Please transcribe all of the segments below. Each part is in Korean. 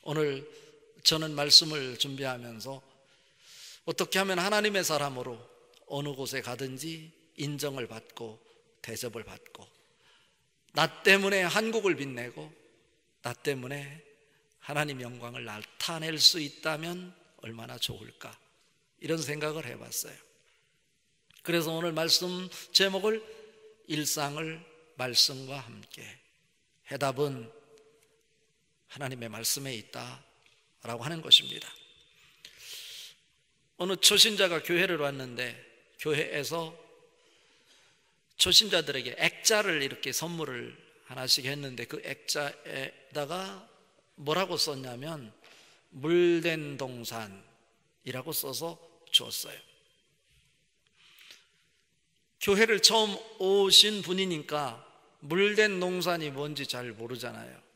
오늘 저는 말씀을 준비하면서 어떻게 하면 하나님의 사람으로 어느 곳에 가든지 인정을 받고 대접을 받고 나 때문에 한국을 빛내고 나 때문에 하나님 영광을 나타낼 수 있다면 얼마나 좋을까, 이런 생각을 해봤어요. 그래서 오늘 말씀 제목을 일상을 말씀과 함께, 해답은 하나님의 말씀에 있다라고 하는 것입니다. 어느 초신자가 교회를 왔는데 교회에서 초신자들에게 액자를 이렇게 선물을 하나씩 했는데 그 액자에다가 뭐라고 썼냐면 물된 동산이라고 써서 주었어요. 교회를 처음 오신 분이니까 물된 동산이 뭔지 잘 모르잖아요.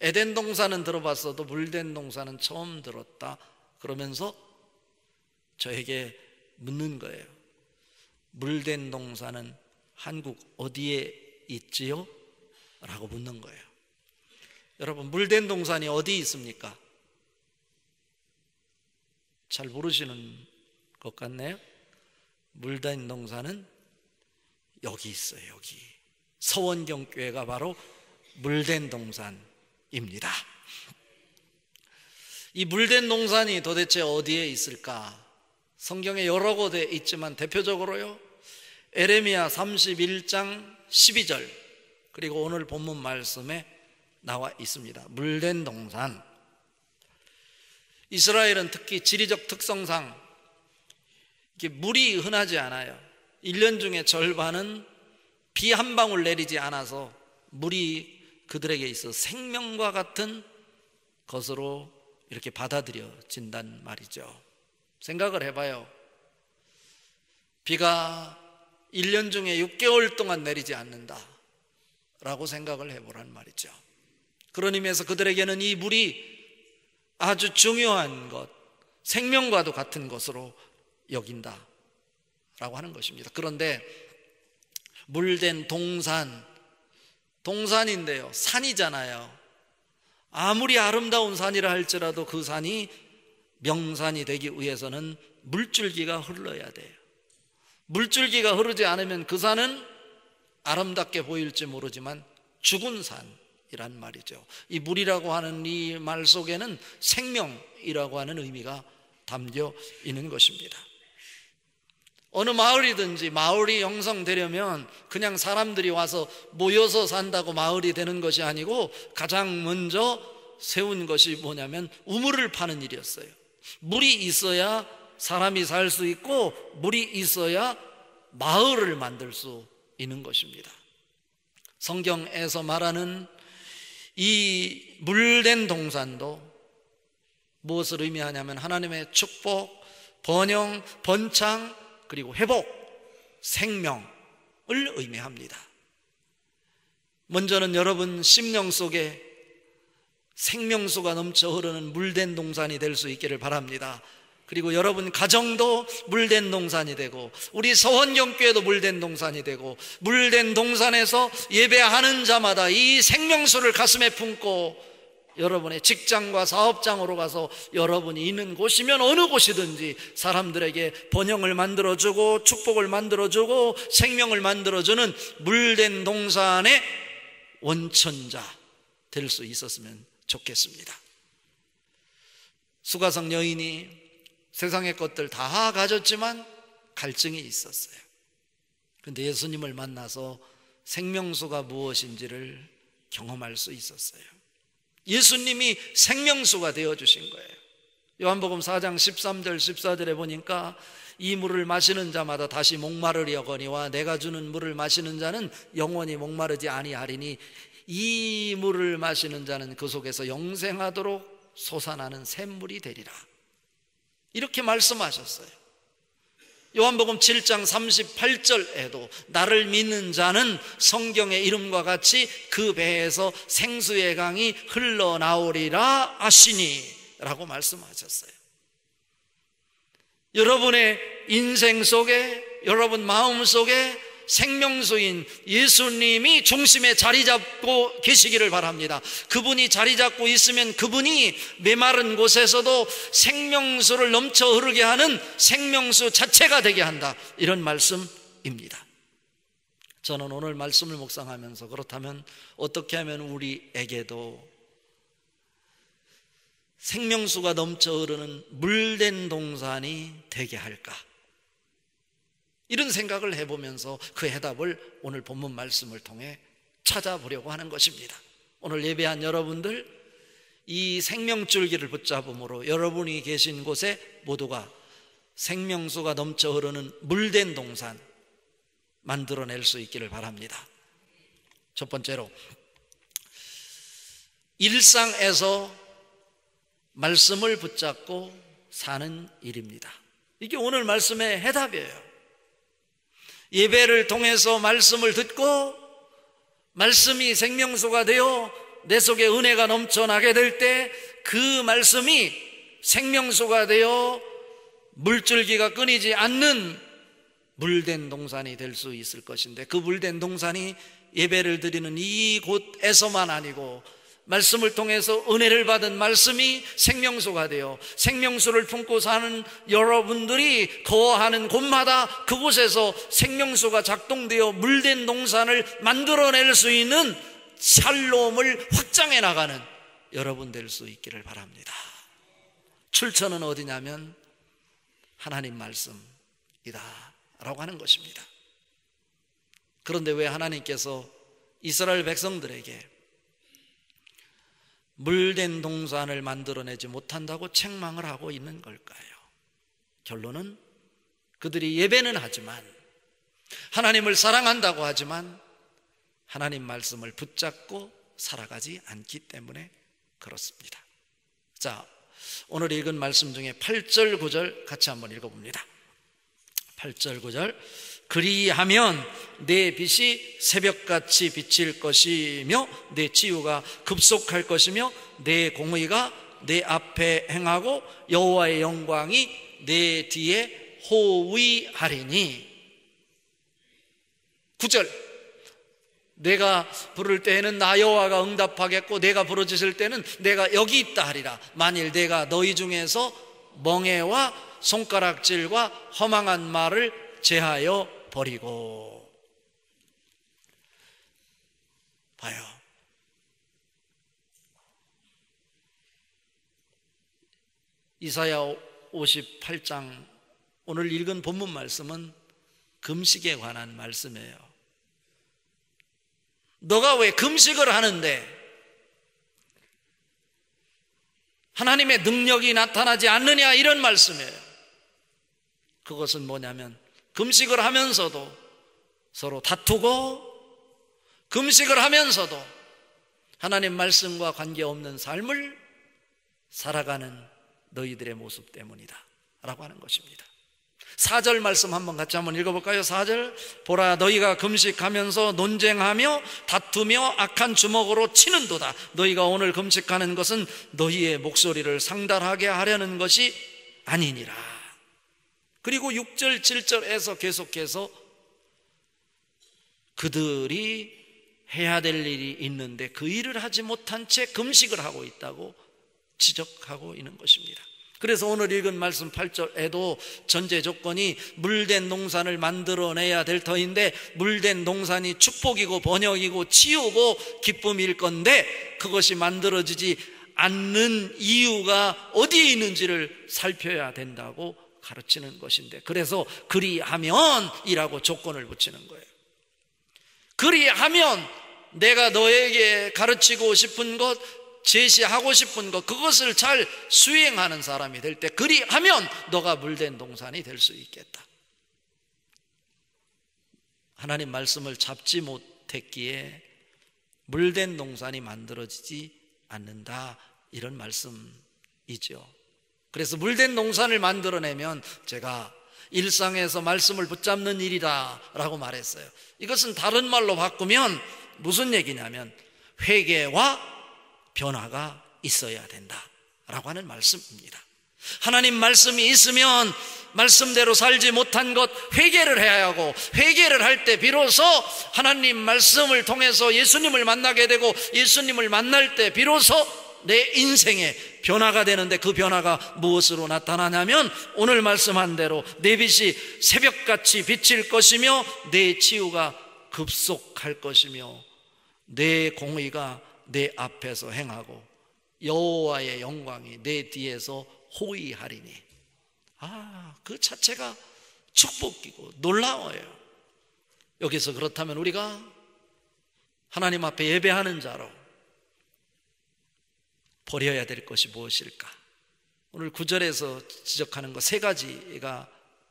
에덴 동산은 들어봤어도 물된 동산은 처음 들었다 그러면서 저에게 묻는 거예요. 물된 동산은 한국 어디에 있지요? 라고 묻는 거예요. 여러분, 물된 동산이 어디 있습니까? 잘 모르시는 것 같네요. 물된 동산은 여기 있어요. 여기 서원경교회가 바로 물된 동산입니다. 이 물된 동산이 도대체 어디에 있을까? 성경에 여러 곳에 있지만 대표적으로요, 에레미야 31장 12절 그리고 오늘 본문 말씀에 나와 있습니다. 물된 동산. 이스라엘은 특히 지리적 특성상 이게 물이 흔하지 않아요. 1년 중에 절반은 비 한 방울 내리지 않아서 물이 그들에게 있어 생명과 같은 것으로 이렇게 받아들여진단 말이죠. 생각을 해봐요. 비가 1년 중에 6개월 동안 내리지 않는다 라고 생각을 해보란 말이죠. 그런 의미에서 그들에게는 이 물이 아주 중요한 것, 생명과도 같은 것으로 여긴다 라고 하는 것입니다. 그런데 물된 동산인데요, 산이잖아요. 아무리 아름다운 산이라 할지라도 그 산이 명산이 되기 위해서는 물줄기가 흘러야 돼요. 물줄기가 흐르지 않으면 그 산은 아름답게 보일지 모르지만 죽은 산이란 말이죠. 이 물이라고 하는 이 말 속에는 생명이라고 하는 의미가 담겨 있는 것입니다. 어느 마을이든지 마을이 형성되려면 그냥 사람들이 와서 모여서 산다고 마을이 되는 것이 아니고 가장 먼저 세운 것이 뭐냐면 우물을 파는 일이었어요. 물이 있어야 사람이 살 수 있고 물이 있어야 마을을 만들 수 있는 것입니다. 성경에서 말하는 이 물된 동산도 무엇을 의미하냐면 하나님의 축복, 번영, 번창, 그리고 회복, 생명을 의미합니다. 먼저는 여러분 심령 속에 생명수가 넘쳐 흐르는 물된 동산이 될 수 있기를 바랍니다. 그리고 여러분 가정도 물된 동산이 되고 우리 서원경교회도 물된 동산이 되고 물된 동산에서 예배하는 자마다 이 생명수를 가슴에 품고 여러분의 직장과 사업장으로 가서 여러분이 있는 곳이면 어느 곳이든지 사람들에게 번영을 만들어주고 축복을 만들어주고 생명을 만들어주는 물된 동산의 원천자 될 수 있었으면 좋겠습니다. 수가성 여인이 세상의 것들 다 가졌지만 갈증이 있었어요. 그런데 예수님을 만나서 생명수가 무엇인지를 경험할 수 있었어요. 예수님이 생명수가 되어주신 거예요. 요한복음 4장 13절 14절에 보니까 이 물을 마시는 자마다 다시 목마르려거니와 내가 주는 물을 마시는 자는 영원히 목마르지 아니하리니 이 물을 마시는 자는 그 속에서 영생하도록 솟아나는 샘물이 되리라, 이렇게 말씀하셨어요. 요한복음 7장 38절에도 나를 믿는 자는 성경의 이름과 같이 그 배에서 생수의 강이 흘러나오리라 하시니 라고 말씀하셨어요. 여러분의 인생 속에, 여러분 마음 속에 생명수인 예수님이 중심에 자리 잡고 계시기를 바랍니다. 그분이 자리 잡고 있으면 그분이 메마른 곳에서도 생명수를 넘쳐 흐르게 하는 생명수 자체가 되게 한다, 이런 말씀입니다. 저는 오늘 말씀을 묵상하면서 그렇다면 어떻게 하면 우리에게도 생명수가 넘쳐 흐르는 물된 동산이 되게 할까, 이런 생각을 해보면서 그 해답을 오늘 본문 말씀을 통해 찾아보려고 하는 것입니다. 오늘 예배한 여러분들, 이 생명줄기를 붙잡음으로 여러분이 계신 곳에 모두가 생명수가 넘쳐 흐르는 물된 동산 만들어낼 수 있기를 바랍니다. 첫 번째로, 일상에서 말씀을 붙잡고 사는 일입니다. 이게 오늘 말씀의 해답이에요. 예배를 통해서 말씀을 듣고 말씀이 생명수가 되어 내 속에 은혜가 넘쳐나게 될 때 그 말씀이 생명수가 되어 물줄기가 끊이지 않는 물된 동산이 될 수 있을 것인데, 그 물된 동산이 예배를 드리는 이곳에서만 아니고 말씀을 통해서 은혜를 받은 말씀이 생명수가 되어 생명수를 품고 사는 여러분들이 거하는 곳마다 그곳에서 생명수가 작동되어 물된 동산을 만들어낼 수 있는 샬롬을 확장해 나가는 여러분 될 수 있기를 바랍니다. 출처는 어디냐면 하나님 말씀이다 라고 하는 것입니다. 그런데 왜 하나님께서 이스라엘 백성들에게 물된 동산을 만들어내지 못한다고 책망을 하고 있는 걸까요? 결론은 그들이 예배는 하지만, 하나님을 사랑한다고 하지만 하나님 말씀을 붙잡고 살아가지 않기 때문에 그렇습니다. 자, 오늘 읽은 말씀 중에 8절 9절 같이 한번 읽어봅니다. 8절 9절, 그리하면 내 빛이 새벽같이 비칠 것이며 내 치유가 급속할 것이며 내 공의가 내 앞에 행하고 여호와의 영광이 내 뒤에 호위하리니. 9절, 내가 부를 때에는 나 여호와가 응답하겠고 내가 부르짖을 때는 내가 여기 있다 하리라. 만일 내가 너희 중에서 멍에와 손가락질과 허망한 말을 제하여 버리고. 봐요, 이사야 58장 오늘 읽은 본문 말씀은 금식에 관한 말씀이에요. 너가 왜 금식을 하는데 하나님의 능력이 나타나지 않느냐, 이런 말씀이에요. 그것은 뭐냐면 금식을 하면서도 서로 다투고 금식을 하면서도 하나님 말씀과 관계없는 삶을 살아가는 너희들의 모습 때문이다 라고 하는 것입니다. 4절 말씀 같이 한번 읽어볼까요? 4절, 보라 너희가 금식하면서 논쟁하며 다투며 악한 주먹으로 치는도다. 너희가 오늘 금식하는 것은 너희의 목소리를 상달하게 하려는 것이 아니니라. 그리고 6절 7절에서 계속해서 그들이 해야 될 일이 있는데 그 일을 하지 못한 채 금식을 하고 있다고 지적하고 있는 것입니다. 그래서 오늘 읽은 말씀 8절에도 전제 조건이 물된 동산을 만들어내야 될 터인데, 물된 동산이 축복이고 번영이고 치유고 기쁨일 건데 그것이 만들어지지 않는 이유가 어디에 있는지를 살펴야 된다고 가르치는 것인데, 그래서 그리하면 이라고 조건을 붙이는 거예요. 그리하면 내가 너에게 가르치고 싶은 것, 제시하고 싶은 것, 그것을 잘 수행하는 사람이 될 때, 그리하면 너가 물된 동산이 될 수 있겠다. 하나님 말씀을 잡지 못했기에 물된 동산이 만들어지지 않는다, 이런 말씀이죠. 그래서 물된 동산을 만들어내면 제가 일상에서 말씀을 붙잡는 일이다 라고 말했어요. 이것은 다른 말로 바꾸면 무슨 얘기냐면 회개와 변화가 있어야 된다라고 하는 말씀입니다. 하나님 말씀이 있으면 말씀대로 살지 못한 것 회개를 해야 하고, 회개를 할 때 비로소 하나님 말씀을 통해서 예수님을 만나게 되고, 예수님을 만날 때 비로소 내 인생에 변화가 되는데, 그 변화가 무엇으로 나타나냐면 오늘 말씀한 대로 내 빛이 새벽같이 비칠 것이며 내 치유가 급속할 것이며 내 공의가 내 앞에서 행하고 여호와의 영광이 내 뒤에서 호위하리니. 그 자체가 축복이고 놀라워요. 여기서 그렇다면 우리가 하나님 앞에 예배하는 자로 버려야 될 것이 무엇일까? 오늘 9절에서 지적하는 것 3가지가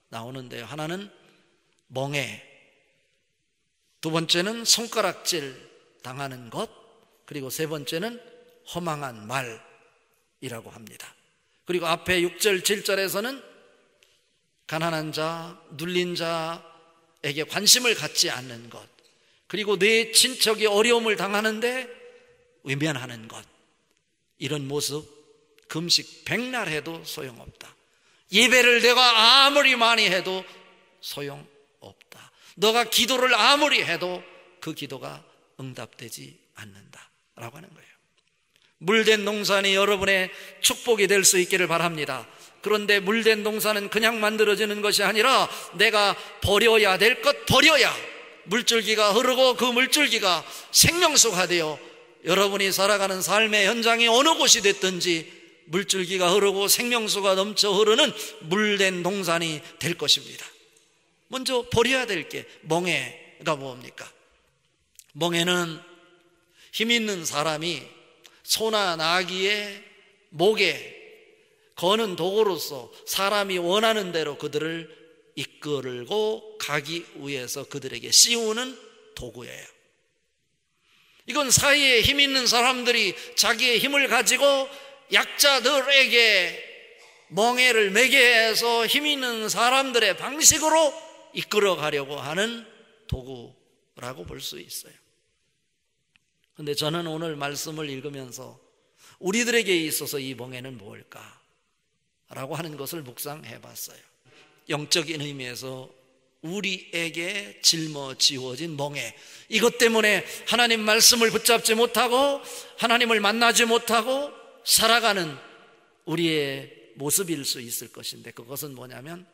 나오는데요. 하나는 멍해, 두 번째는 손가락질 당하는 것, 그리고 3번째는 허망한 말이라고 합니다. 그리고 앞에 6절, 7절에서는 가난한 자, 눌린 자에게 관심을 갖지 않는 것, 그리고 내 친척이 어려움을 당하는데 외면하는 것, 이런 모습 금식 백날 해도 소용없다. 예배를 내가 아무리 많이 해도 소용없다. 너가 기도를 아무리 해도 그 기도가 응답되지 않는다 라고 하는 거예요. 물된 농산이 여러분의 축복이 될 수 있기를 바랍니다. 그런데 물된 농사는 그냥 만들어지는 것이 아니라 내가 버려야 될 것 버려야 물줄기가 흐르고 그 물줄기가 생명수가 되어 여러분이 살아가는 삶의 현장이 어느 곳이 됐든지 물줄기가 흐르고 생명수가 넘쳐 흐르는 물된 농산이 될 것입니다. 먼저 버려야 될 게 멍해가 뭡니까? 멍해는 힘 있는 사람이 소나 나귀의 목에 거는 도구로서 사람이 원하는 대로 그들을 이끌고 가기 위해서 그들에게 씌우는 도구예요. 이건 사이에 힘 있는 사람들이 자기의 힘을 가지고 약자들에게 멍에를 매게 해서 힘 있는 사람들의 방식으로 이끌어 가려고 하는 도구라고 볼 수 있어요. 그런데 저는 오늘 말씀을 읽으면서 우리들에게 있어서 이 멍에는 뭘까? 라고 하는 것을 묵상해 봤어요. 영적인 의미에서 우리에게 짊어지워진 멍에, 이것 때문에 하나님 말씀을 붙잡지 못하고 하나님을 만나지 못하고 살아가는 우리의 모습일 수 있을 것인데, 그것은 뭐냐면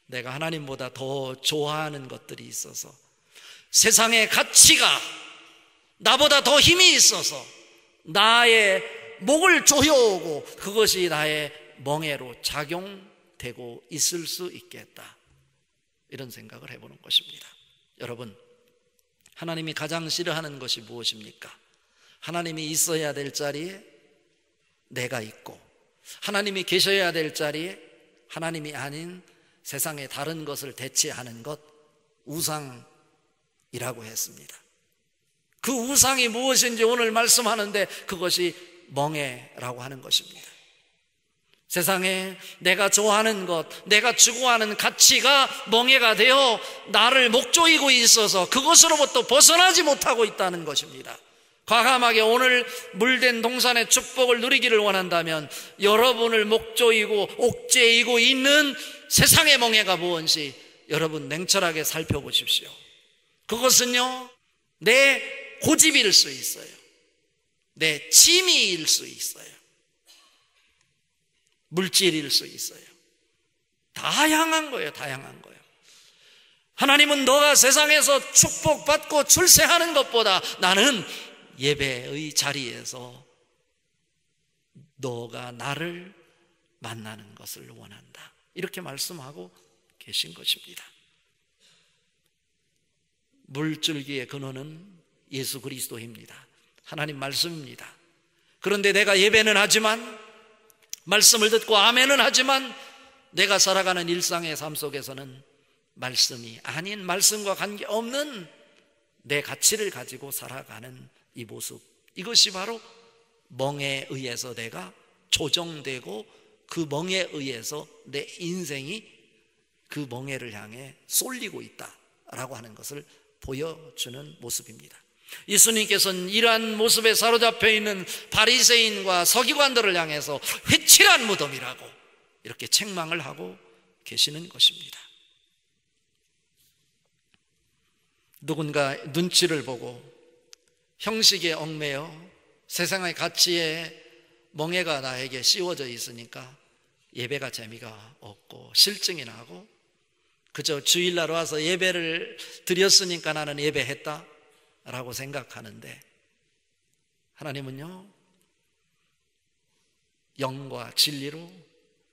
내가 하나님보다 더 좋아하는 것들이 있어서, 세상의 가치가 나보다 더 힘이 있어서 나의 목을 조여오고 그것이 나의 멍에로 작용되고 있을 수 있겠다, 이런 생각을 해보는 것입니다. 여러분, 하나님이 가장 싫어하는 것이 무엇입니까? 하나님이 있어야 될 자리에 내가 있고, 하나님이 계셔야 될 자리에 하나님이 아닌 세상의 다른 것을 대체하는 것, 우상이라고 했습니다. 그 우상이 무엇인지 오늘 말씀하는데 그것이 멍에라고 하는 것입니다. 세상에 내가 좋아하는 것, 내가 추구하는 가치가 멍에가 되어 나를 목조이고 있어서 그것으로부터 벗어나지 못하고 있다는 것입니다. 과감하게 오늘 물된 동산의 축복을 누리기를 원한다면 여러분을 목조이고 옥죄이고 있는 세상의 멍에가 무엇인지 여러분 냉철하게 살펴보십시오. 그것은요, 내 고집일 수 있어요. 내 취미일 수 있어요. 물질일 수 있어요. 다양한 거예요. 다양한 거예요. 하나님은 너가 세상에서 축복받고 출세하는 것보다 나는 예배의 자리에서 너가 나를 만나는 것을 원한다, 이렇게 말씀하고 계신 것입니다. 물줄기의 근원은 예수 그리스도입니다. 하나님 말씀입니다. 그런데 내가 예배는 하지만, 말씀을 듣고 아멘은 하지만 내가 살아가는 일상의 삶 속에서는 말씀이 아닌, 말씀과 관계없는 내 가치를 가지고 살아가는 이 모습, 이것이 바로 멍에 의해서 내가 조정되고 그 멍에 의해서 내 인생이 그 멍에를 향해 쏠리고 있다라고 하는 것을 보여주는 모습입니다. 예수님께서는 이러한 모습에 사로잡혀 있는 바리새인과 서기관들을 향해서 회칠한 무덤이라고, 이렇게 책망을 하고 계시는 것입니다. 누군가 눈치를 보고 형식에 얽매여 세상의 가치에 멍해가 나에게 씌워져 있으니까 예배가 재미가 없고 실증이 나고 그저 주일날 와서 예배를 드렸으니까 나는 예배했다 라고 생각하는데, 하나님은요 영과 진리로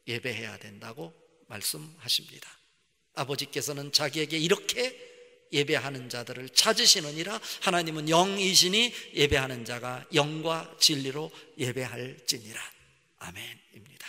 예배해야 된다고 말씀하십니다. 아버지께서는 자기에게 이렇게 예배하는 자들을 찾으시느니라. 하나님은 영이시니 예배하는 자가 영과 진리로 예배할지니라. 아멘입니다.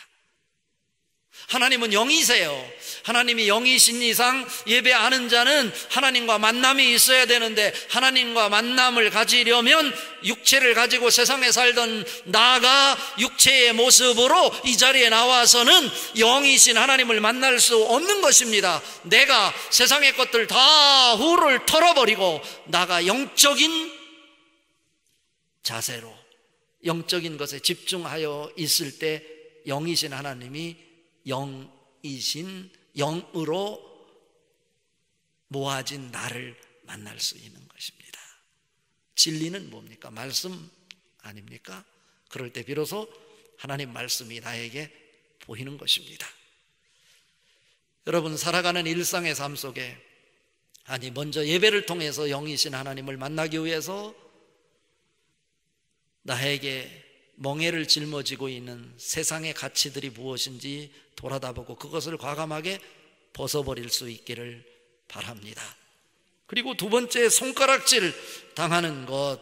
하나님은 영이세요. 하나님이 영이신 이상 예배하는 자는 하나님과 만남이 있어야 되는데, 하나님과 만남을 가지려면 육체를 가지고 세상에 살던 나가 육체의 모습으로 이 자리에 나와서는 영이신 하나님을 만날 수 없는 것입니다. 내가 세상의 것들 다 후를 털어버리고 나가 영적인 자세로 영적인 것에 집중하여 있을 때 영이신 하나님이 영이신 영으로 모아진 나를 만날 수 있는 것입니다. 진리는 뭡니까? 말씀 아닙니까? 그럴 때 비로소 하나님 말씀이 나에게 보이는 것입니다. 여러분, 살아가는 일상의 삶 속에 먼저 예배를 통해서 영이신 하나님을 만나기 위해서 나에게 멍에를 짊어지고 있는 세상의 가치들이 무엇인지 돌아다보고 그것을 과감하게 벗어버릴 수 있기를 바랍니다. 그리고 두 번째, 손가락질 당하는 것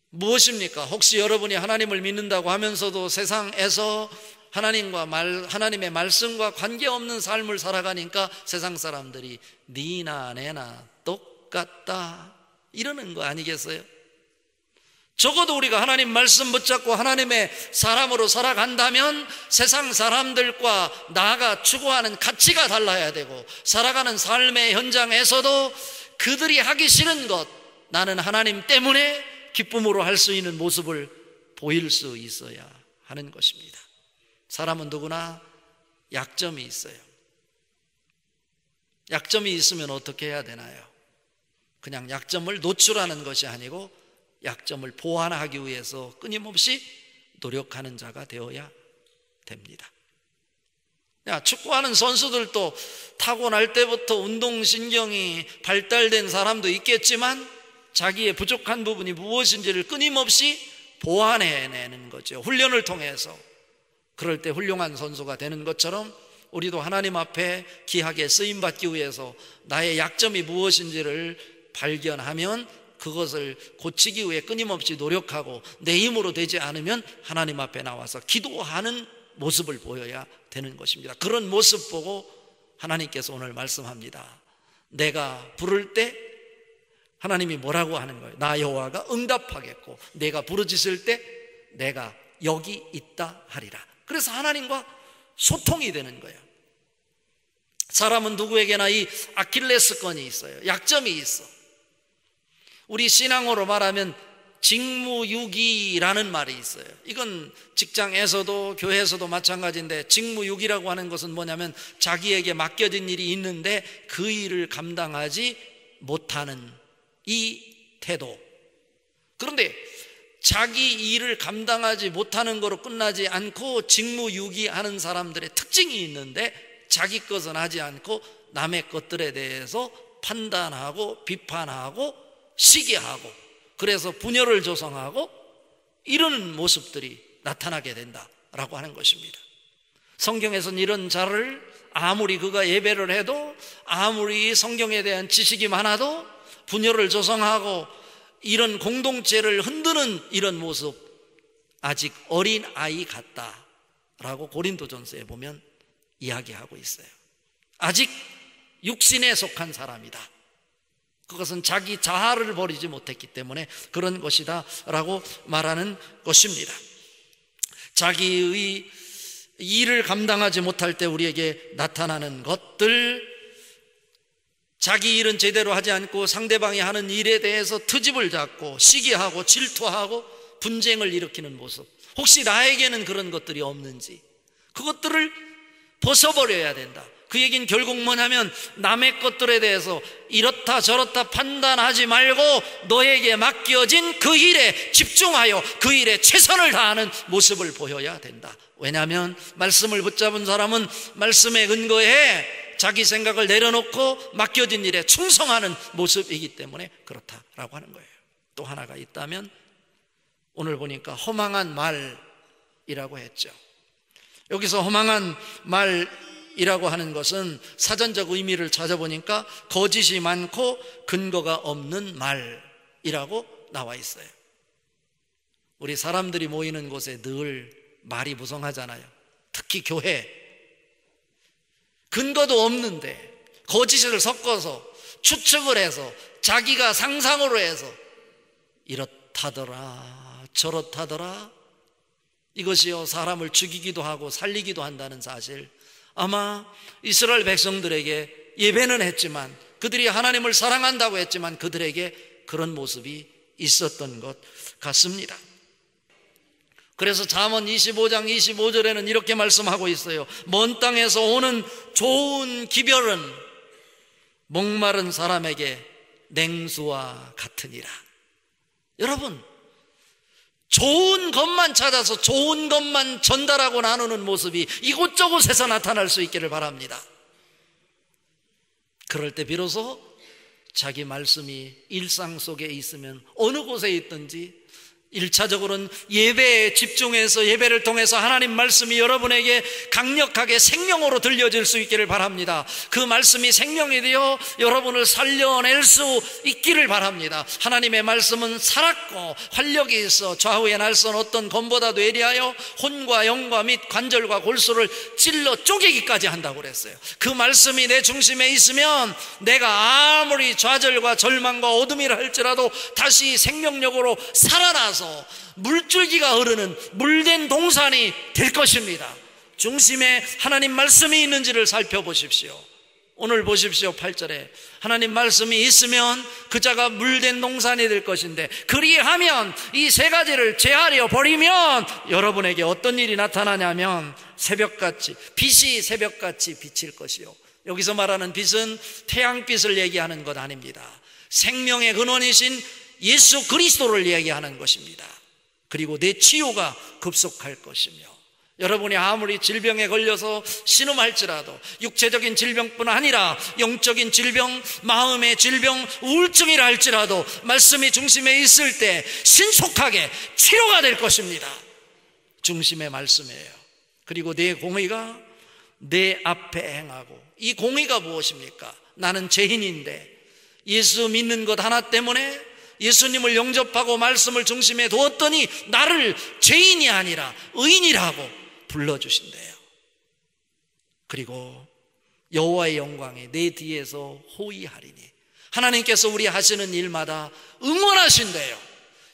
무엇입니까? 혹시 여러분이 하나님을 믿는다고 하면서도 세상에서 하나님의 말씀과 관계없는 삶을 살아가니까 세상 사람들이 니나 내나 똑같다 이러는 거 아니겠어요? 적어도 우리가 하나님 말씀 붙잡고 하나님의 사람으로 살아간다면 세상 사람들과 나가 추구하는 가치가 달라야 되고, 살아가는 삶의 현장에서도 그들이 하기 싫은 것 나는 하나님 때문에 기쁨으로 할 수 있는 모습을 보일 수 있어야 하는 것입니다. 사람은 누구나 약점이 있어요. 약점이 있으면 어떻게 해야 되나요? 그냥 약점을 노출하는 것이 아니고 약점을 보완하기 위해서 끊임없이 노력하는 자가 되어야 됩니다. 축구하는 선수들도 타고날 때부터 운동신경이 발달된 사람도 있겠지만 자기의 부족한 부분이 무엇인지를 끊임없이 보완해내는 거죠. 훈련을 통해서. 그럴 때 훌륭한 선수가 되는 것처럼 우리도 하나님 앞에 귀하게 쓰임받기 위해서 나의 약점이 무엇인지를 발견하면 그것을 고치기 위해 끊임없이 노력하고 내 힘으로 되지 않으면 하나님 앞에 나와서 기도하는 모습을 보여야 되는 것입니다. 그런 모습 보고 하나님께서 오늘 말씀합니다. 내가 부를 때 하나님이 뭐라고 하는 거예요? 나 여호와가 응답하겠고 내가 부르짖을 때 내가 여기 있다 하리라. 그래서 하나님과 소통이 되는 거예요. 사람은 누구에게나 이 아킬레스건이 있어요. 약점이 있어. 우리 신앙어로 말하면 직무유기라는 말이 있어요. 이건 직장에서도 교회에서도 마찬가지인데, 직무유기라고 하는 것은 뭐냐면 자기에게 맡겨진 일이 있는데 그 일을 감당하지 못하는 이 태도. 그런데 자기 일을 감당하지 못하는 거로 끝나지 않고 직무유기하는 사람들의 특징이 있는데, 자기 것은 하지 않고 남의 것들에 대해서 판단하고 비판하고 시기하고 그래서 분열을 조성하고 이러는 모습들이 나타나게 된다라고 하는 것입니다. 성경에서는 이런 자를 아무리 그가 예배를 해도, 아무리 성경에 대한 지식이 많아도 분열을 조성하고 이런 공동체를 흔드는 이런 모습, 아직 어린 아이 같다라고 고린도전서에 보면 이야기하고 있어요. 아직 육신에 속한 사람이다. 그것은 자기 자아를 버리지 못했기 때문에 그런 것이다 라고 말하는 것입니다. 자기의 일을 감당하지 못할 때 우리에게 나타나는 것들, 자기 일은 제대로 하지 않고 상대방이 하는 일에 대해서 트집을 잡고 시기하고 질투하고 분쟁을 일으키는 모습, 혹시 나에게는 그런 것들이 없는지, 그것들을 벗어버려야 된다. 그 얘기는 결국 뭐냐면 남의 것들에 대해서 이렇다 저렇다 판단하지 말고 너에게 맡겨진 그 일에 집중하여 그 일에 최선을 다하는 모습을 보여야 된다. 왜냐하면 말씀을 붙잡은 사람은 말씀에 근거해 자기 생각을 내려놓고 맡겨진 일에 충성하는 모습이기 때문에 그렇다라고 하는 거예요. 또 하나가 있다면 오늘 보니까 허망한 말이라고 했죠. 여기서 허망한 말이라고 하는 것은 사전적 의미를 찾아보니까 거짓이 많고 근거가 없는 말이라고 나와 있어요. 우리 사람들이 모이는 곳에 늘 말이 무성하잖아요. 특히 교회. 근거도 없는데 거짓을 섞어서 추측을 해서 자기가 상상으로 해서 이렇다더라 저렇다더라, 이것이요 사람을 죽이기도 하고 살리기도 한다는 사실, 아마 이스라엘 백성들에게 예배는 했지만, 그들이 하나님을 사랑한다고 했지만 그들에게 그런 모습이 있었던 것 같습니다. 그래서 잠언 25장 25절에는 이렇게 말씀하고 있어요. 먼 땅에서 오는 좋은 기별은 목마른 사람에게 냉수와 같으니라. 여러분, 좋은 것만 찾아서 좋은 것만 전달하고 나누는 모습이 이곳저곳에서 나타날 수 있기를 바랍니다. 그럴 때 비로소 자기 말씀이 일상 속에 있으면 어느 곳에 있든지 1차적으로는 예배에 집중해서 예배를 통해서 하나님 말씀이 여러분에게 강력하게 생명으로 들려질 수 있기를 바랍니다. 그 말씀이 생명이 되어 여러분을 살려낼 수 있기를 바랍니다. 하나님의 말씀은 살았고 활력이 있어 좌우의 날선 어떤 검보다도 예리하여 혼과 영과 및 관절과 골수를 찔러 쪼개기까지 한다고 그랬어요. 그 말씀이 내 중심에 있으면 내가 아무리 좌절과 절망과 어둠이라 할지라도 다시 생명력으로 살아나서 물줄기가 흐르는 물된 동산이 될 것입니다. 중심에 하나님 말씀이 있는지를 살펴보십시오. 오늘 보십시오. 8절에 하나님 말씀이 있으면 그 자가 물된 동산이 될 것인데, 그리하면 이 세 가지를 제하려 버리면 여러분에게 어떤 일이 나타나냐면 새벽같이, 빛이 새벽같이 비칠 것이요. 여기서 말하는 빛은 태양빛을 얘기하는 것 아닙니다. 생명의 근원이신 예수 그리스도를 얘기하는 것입니다. 그리고 내 치유가 급속할 것이며, 여러분이 아무리 질병에 걸려서 신음할지라도 육체적인 질병뿐 아니라 영적인 질병, 마음의 질병, 우울증이라 할지라도 말씀이 중심에 있을 때 신속하게 치료가 될 것입니다. 중심의 말씀이에요. 그리고 내 공의가 내 앞에 행하고, 이 공의가 무엇입니까? 나는 죄인인데 예수 믿는 것 하나 때문에 예수님을 영접하고 말씀을 중심에 두었더니 나를 죄인이 아니라 의인이라고 불러주신대요. 그리고 여호와의 영광이 내 뒤에서 호위하리니, 하나님께서 우리 하시는 일마다 응원하신대요.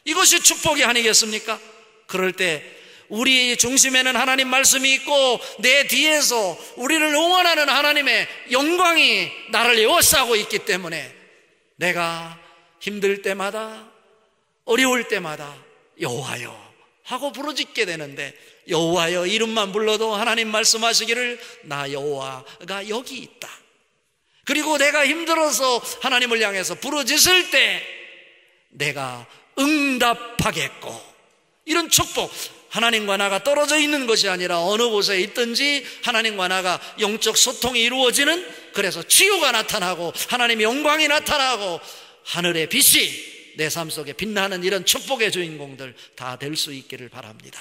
이것이 축복이 아니겠습니까? 그럴 때 우리 중심에는 하나님 말씀이 있고 내 뒤에서 우리를 응원하는 하나님의 영광이 나를 에워싸고 있기 때문에 내가 힘들 때마다, 어려울 때마다 여호와여 하고 부르짖게 되는데, 여호와여 이름만 불러도 하나님 말씀하시기를 나 여호와가 여기 있다. 그리고 내가 힘들어서 하나님을 향해서 부르짖을 때 내가 응답하겠고, 이런 축복, 하나님과 나가 떨어져 있는 것이 아니라 어느 곳에 있든지 하나님과 나가 영적 소통이 이루어지는, 그래서 치유가 나타나고 하나님의 영광이 나타나고 하늘의 빛이 내 삶 속에 빛나는 이런 축복의 주인공들 다 될 수 있기를 바랍니다.